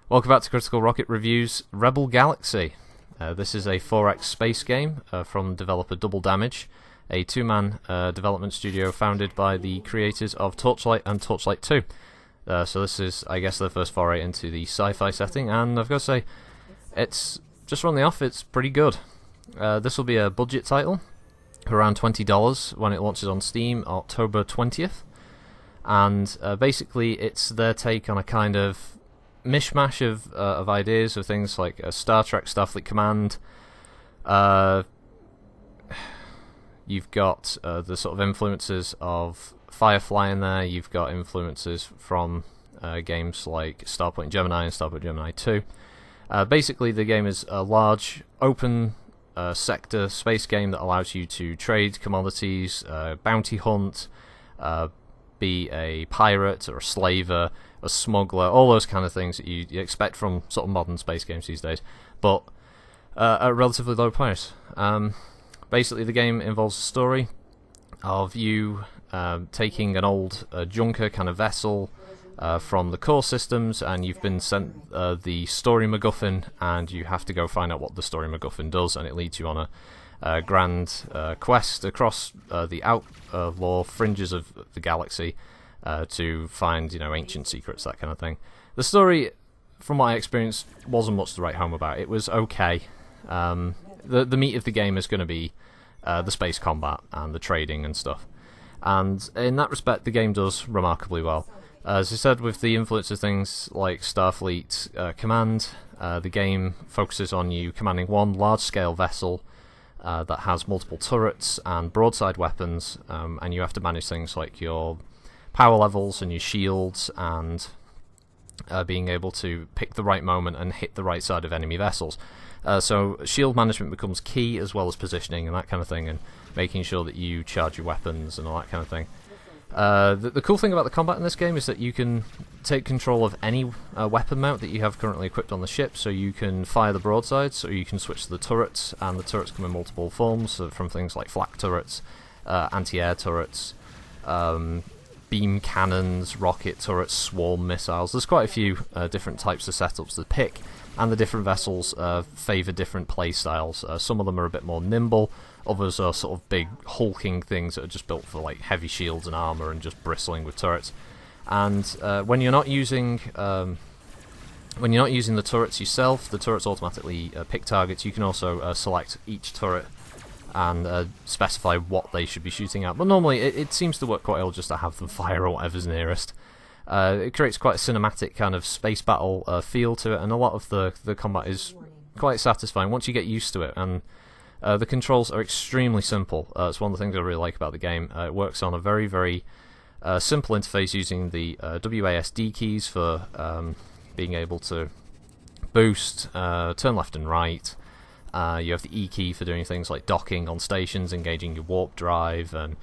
Welcome back to Critical Rocket Reviews Rebel Galaxy. This is a 4X space game from developer Double Damage, a two-man development studio founded by the creators of Torchlight and Torchlight 2. So this is, I guess, their first foray into the sci-fi setting, and I've got to say, it's just from the off, it's pretty good. This will be a budget title, around $20 when it launches on Steam, October 20th. And basically, it's their take on a kind of mishmash of ideas of things like Star Trek Starfleet Command. You've got the sort of influences of Firefly in there. You've got influences from games like Starpoint Gemini and Starpoint Gemini 2. Basically, the game is a large, open sector space game that allows you to trade commodities, bounty hunt, be a pirate or a slaver, a smuggler, all those kind of things that you expect from sort of modern space games these days, but at a relatively low price. Basically, the game involves a story of you taking an old junker kind of vessel from the core systems, and you've been sent the story MacGuffin, and you have to go find out what the story MacGuffin does, and it leads you on a grand quest across the outlaw fringes of the galaxy to find, ancient secrets, that kind of thing. The story, from my experience, wasn't much to write home about. It was okay. The meat of the game is going to be the space combat and the trading and stuff. And in that respect, the game does remarkably well. As I said, with the influence of things like Starfleet Command, the game focuses on you commanding one large-scale vessel that has multiple turrets and broadside weapons, and you have to manage things like your power levels and your shields and being able to pick the right moment and hit the right side of enemy vessels. So shield management becomes key, as well as positioning and that kind of thing, and making sure that you charge your weapons and all that kind of thing. The cool thing about the combat in this game is that you can take control of any weapon mount that you have currently equipped on the ship, so you can fire the broadsides, or you can switch to the turrets, and the turrets come in multiple forms, from things like flak turrets, anti-air turrets, beam cannons, rocket turrets, swarm missiles. There's quite a few different types of setups to pick, and the different vessels favour different play styles. Some of them are a bit more nimble, others are sort of big hulking things that are just built for like heavy shields and armour and just bristling with turrets. And when you're not using the turrets yourself, the turrets automatically pick targets. You can also select each turret and specify what they should be shooting at. But normally it seems to work quite well just to have them fire at whatever's nearest. It creates quite a cinematic kind of space battle feel to it, and a lot of the combat is quite satisfying once you get used to it. And the controls are extremely simple. It's one of the things I really like about the game. It works on a very, very simple interface using the WASD keys for being able to boost, turn left and right. You have the E key for doing things like docking on stations, engaging your warp drive, and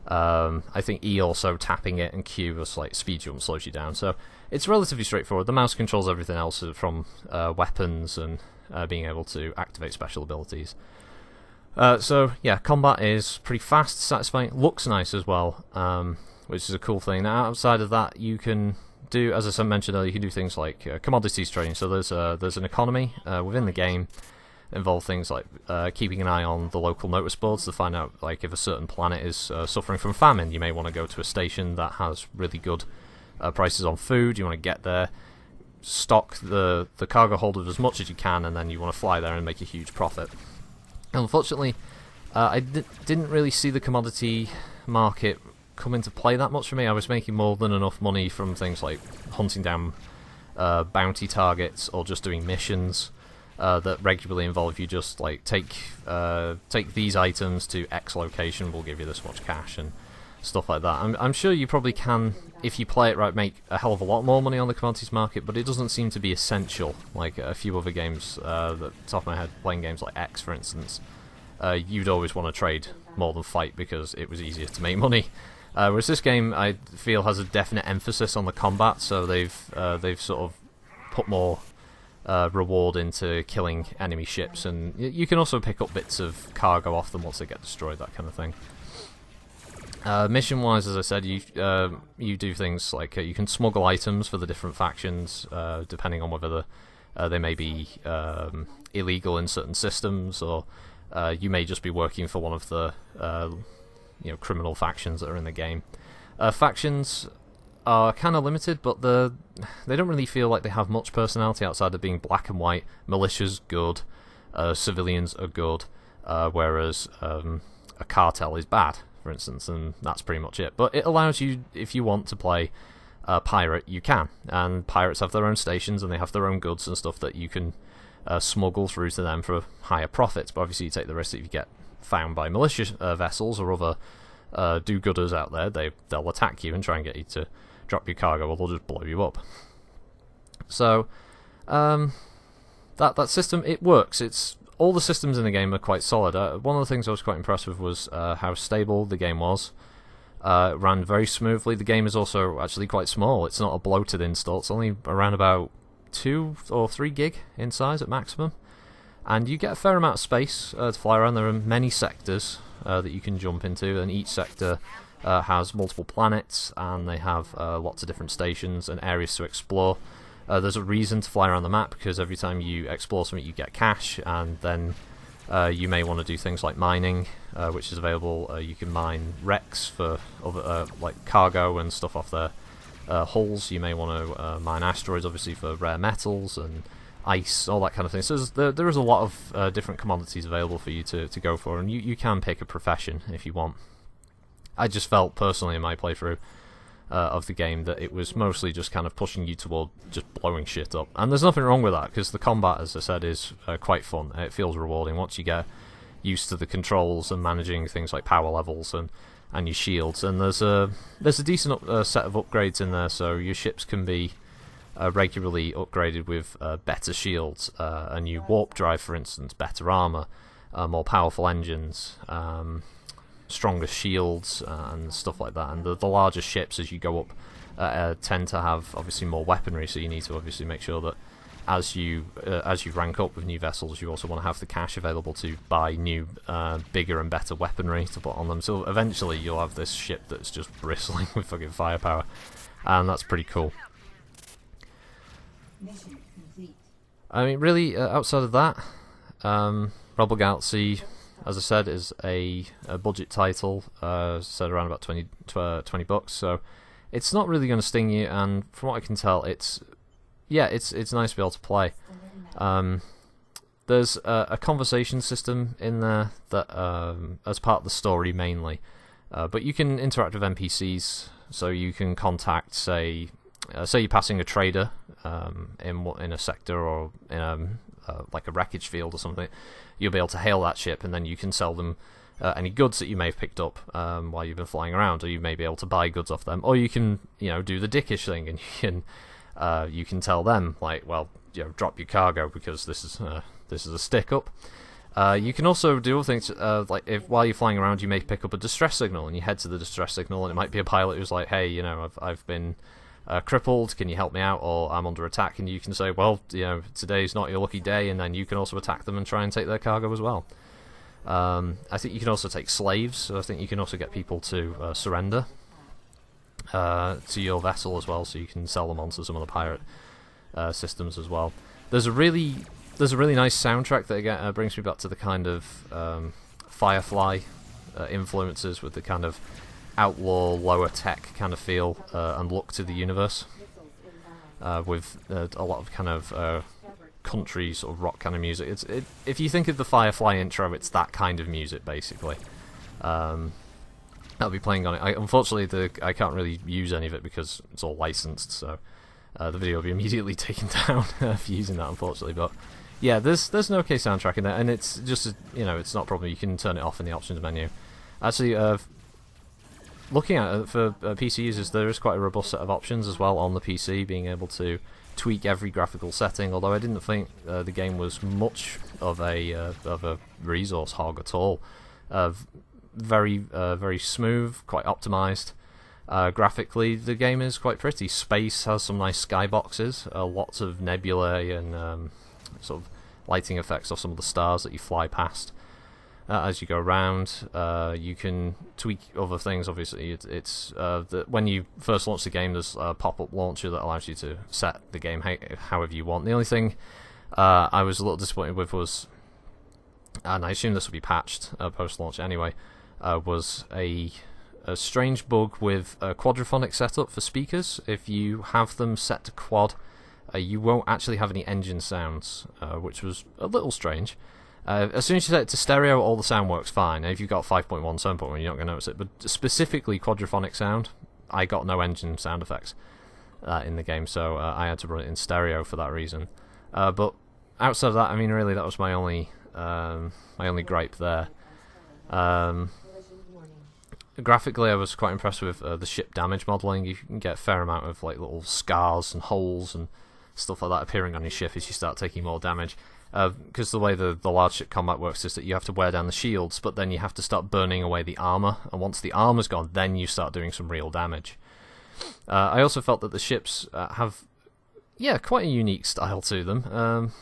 I think E also tapping it, and Q is like speed jump, slows you down. So it's relatively straightforward. The mouse controls everything else from weapons and being able to activate special abilities. So yeah, combat is pretty fast, satisfying, looks nice as well, which is a cool thing. Now, outside of that, you can do, as I mentioned earlier, you can do things like commodities trading. So there's an economy within the game. Involve things like keeping an eye on the local notice boards to find out like if a certain planet is suffering from famine. You may want to go to a station that has really good prices on food. You want to get there, stock the cargo hold of as much as you can, and then you want to fly there and make a huge profit. Unfortunately, I didn't really see the commodity market come into play that much for me. I was making more than enough money from things like hunting down bounty targets or just doing missions that regularly involve you just like take these items to X location, we'll give you this much cash and stuff like that. I'm sure you probably can, if you play it right, make a hell of a lot more money on the commodities market, but it doesn't seem to be essential like a few other games. That top of my head, playing games like X for instance, you'd always want to trade more than fight because it was easier to make money. Whereas this game, I feel, has a definite emphasis on the combat, so they've sort of put more reward into killing enemy ships, and you can also pick up bits of cargo off them once they get destroyed, that kind of thing. Mission-wise, as I said, you do things like you can smuggle items for the different factions, depending on whether they may be illegal in certain systems, or you may just be working for one of the criminal factions that are in the game. Factions are kind of limited, but they don't really feel like they have much personality outside of being black and white. Militia's good, civilians are good, whereas a cartel is bad, for instance, and that's pretty much it. But it allows you, if you want to play pirate, you can, and pirates have their own stations and they have their own goods and stuff that you can smuggle through to them for higher profits. But obviously you take the risk that if you get found by militia vessels or other do-gooders out there, they'll attack you and try and get you to drop your cargo, or they'll just blow you up. So that system, it works. All the systems in the game are quite solid. One of the things I was quite impressed with was how stable the game was. It ran very smoothly. The game is also actually quite small. It's not a bloated install. It's only around about 2 or 3 gig in size at maximum. And you get a fair amount of space to fly around. There are many sectors that you can jump into, and each sector has multiple planets, and they have lots of different stations and areas to explore. There's a reason to fly around the map, because every time you explore something you get cash, and then you may want to do things like mining, which is available. You can mine wrecks for other, like cargo and stuff off their hulls. You may want to mine asteroids, obviously, for rare metals and ice, all that kind of thing. So there is a lot of different commodities available for you to go for, and you can pick a profession if you want. I just felt personally in my playthrough of the game that it was mostly just kind of pushing you toward just blowing shit up, and there's nothing wrong with that, because the combat, as I said, is quite fun. It feels rewarding once you get used to the controls and managing things like power levels and your shields. And there's a decent set of upgrades in there, so your ships can be regularly upgraded with better shields, a new warp drive, for instance, better armor, more powerful engines, stronger shields, and stuff like that. And the larger ships, as you go up, tend to have obviously more weaponry, so you need to obviously make sure that as you rank up with new vessels, you also want to have the cash available to buy new, bigger and better weaponry to put on them. So eventually you'll have this ship that's just bristling with fucking firepower, and that's pretty cool. I mean, really, outside of that, Rebel Galaxy, as I said, is a budget title, set around about 20 bucks, so it's not really going to sting you, and from what I can tell, it's nice to be able to play. There's a conversation system in there that as part of the story mainly, but you can interact with NPCs, so you can contact, say you're passing a trader in a sector, or in like a wreckage field or something. You'll be able to hail that ship, and then you can sell them any goods that you may have picked up while you've been flying around, or you may be able to buy goods off them, or you can do the dickish thing, and you can tell them, like, well, drop your cargo because this is a stick up. You can also do other things, like if while you're flying around you may pick up a distress signal, and you head to the distress signal, and it might be a pilot who's like, hey, I've been crippled, can you help me out, or I'm under attack, and you can say, well, today's not your lucky day, and then you can also attack them and try and take their cargo as well. I think you can also take slaves, so I think you can also get people to surrender to your vessel as well, so you can sell them onto some of the pirate systems as well. There's a really nice soundtrack that again brings me back to the kind of Firefly influences, with the kind of outlaw, lower tech kind of feel and look to the universe, with a lot of kind of country sort of rock kind of music. If you think of the Firefly intro, it's that kind of music basically. That'll be playing on it. Unfortunately, I can't really use any of it because it's all licensed, so the video will be immediately taken down for using that, unfortunately. But yeah, there's an okay soundtrack in there, and it's just it's not a problem. You can turn it off in the options menu. Actually, looking at it for PC users, there is quite a robust set of options as well on the PC, being able to tweak every graphical setting. Although I didn't think the game was much of a resource hog at all. Very smooth, quite optimized. Graphically, the game is quite pretty. Space has some nice skyboxes, lots of nebulae and sort of lighting effects of some of the stars that you fly past. as you go around. You can tweak other things. Obviously, it's when you first launch the game, there's a pop-up launcher that allows you to set the game however you want. The only thing I was a little disappointed with was, and I assume this will be patched post-launch anyway, was a strange bug with a quadraphonic setup for speakers. If you have them set to quad, you won't actually have any engine sounds, which was a little strange. As soon as you set it to stereo, all the sound works fine. If you've got 5.1, 7.1, you're not going to notice it. But specifically quadraphonic sound, I got no engine sound effects in the game, so I had to run it in stereo for that reason. But outside of that, I mean, really, that was my only gripe there. Graphically, I was quite impressed with the ship damage modelling. You can get a fair amount of like little scars and holes and stuff like that appearing on your ship as you start taking more damage. Because the way the large ship combat works is that you have to wear down the shields, but then you have to start burning away the armour, and once the armour's gone, then you start doing some real damage. I also felt that the ships have, quite a unique style to them.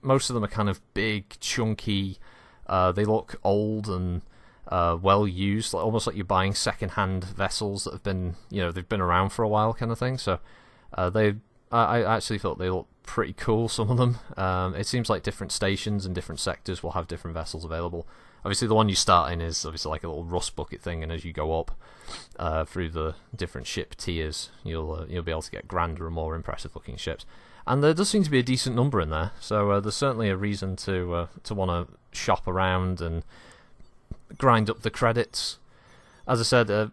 Most of them are kind of big, chunky. They look old and well used, almost like you're buying second-hand vessels that have been, they've been around for a while, kind of thing. So I actually thought they looked pretty cool, some of them. It seems like different stations and different sectors will have different vessels available. Obviously, the one you start in is obviously like a little rust bucket thing, and as you go up through the different ship tiers, you'll be able to get grander and more impressive-looking ships. And there does seem to be a decent number in there, so there's certainly a reason to want to shop around and grind up the credits. As I said,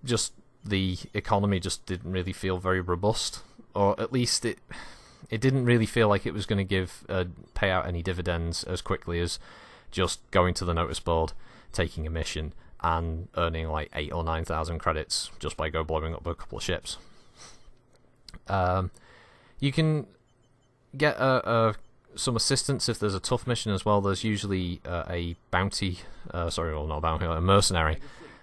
just the economy just didn't really feel very robust, or at least it didn't really feel like it was going to pay out any dividends as quickly as just going to the notice board, taking a mission, and earning like 8,000 or 9,000 credits just by blowing up a couple of ships. You can get some assistance if there's a tough mission as well. There's usually a mercenary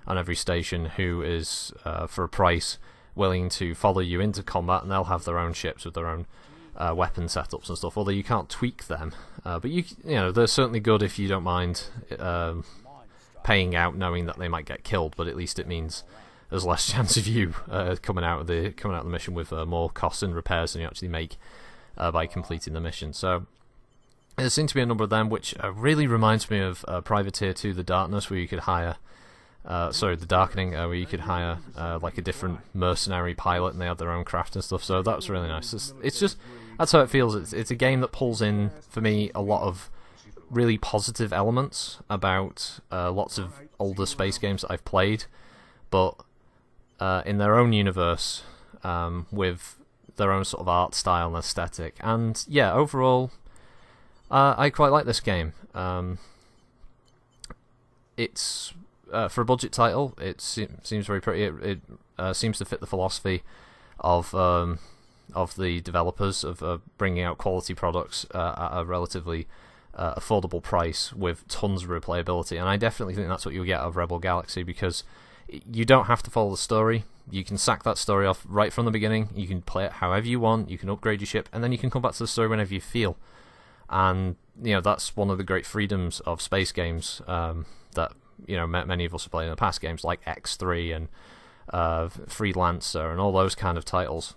on every station who is, for a price, willing to follow you into combat, and they'll have their own ships with their own weapon setups and stuff, although you can't tweak them. But they're certainly good if you don't mind paying out, knowing that they might get killed, but at least it means there's less chance of you coming out of the mission with more costs and repairs than you actually make by completing the mission. So there seems to be a number of them, which really reminds me of Privateer 2: The Darkness, where you could hire The Darkening, where you could hire like a different mercenary pilot, and they had their own craft and stuff. So that was really nice. It's just, that's how it feels. It's a game that pulls in, for me, a lot of really positive elements about lots of older space games that I've played, but in their own universe, with their own sort of art style and aesthetic. And yeah, overall, I quite like this game. It's for a budget title, it seems very pretty. It seems to fit the philosophy of the developers of bringing out quality products at a relatively affordable price with tons of replayability. And I definitely think that's what you'll get out of Rebel Galaxy, because you don't have to follow the story. You can sack that story off right from the beginning. You can play it however you want. You can upgrade your ship, and then you can come back to the story whenever you feel. And that's one of the great freedoms of space games that many of us have played in the past. Games like X3 and Freelancer and all those kind of titles.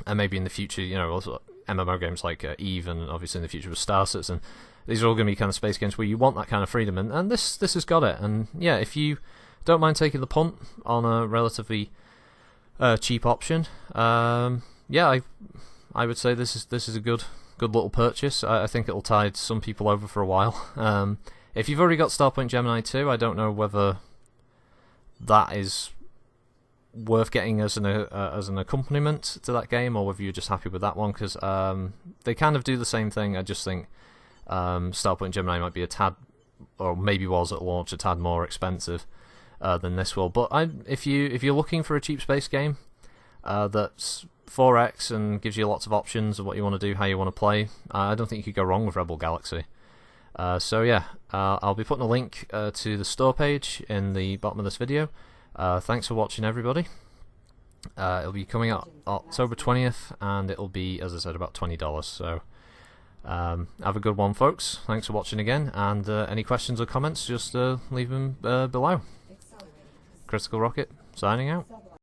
And maybe in the future, also MMO games like Eve, and obviously in the future with Star Citizen. These are all going to be kind of space games where you want that kind of freedom, and this has got it. And yeah, if you don't mind taking the punt on a relatively cheap option, I would say this is a good little purchase. I think it'll tide some people over for a while. If you've already got Starpoint Gemini 2, I don't know whether that is worth getting as an accompaniment to that game, or whether you're just happy with that one, because they kind of do the same thing. I just think Starpoint Gemini might be a tad, or maybe was at launch, a tad more expensive than this will. But if you're looking for a cheap space game that's 4X and gives you lots of options of what you want to do, how you want to play, I don't think you could go wrong with Rebel Galaxy. So yeah, I'll be putting a link to the store page in the bottom of this video. Thanks for watching, everybody. It'll be coming out October 20th, and it'll be, as I said, about $20. So Have a good one, folks. Thanks for watching again, and any questions or comments, just leave them below. Critical Rocket, signing out.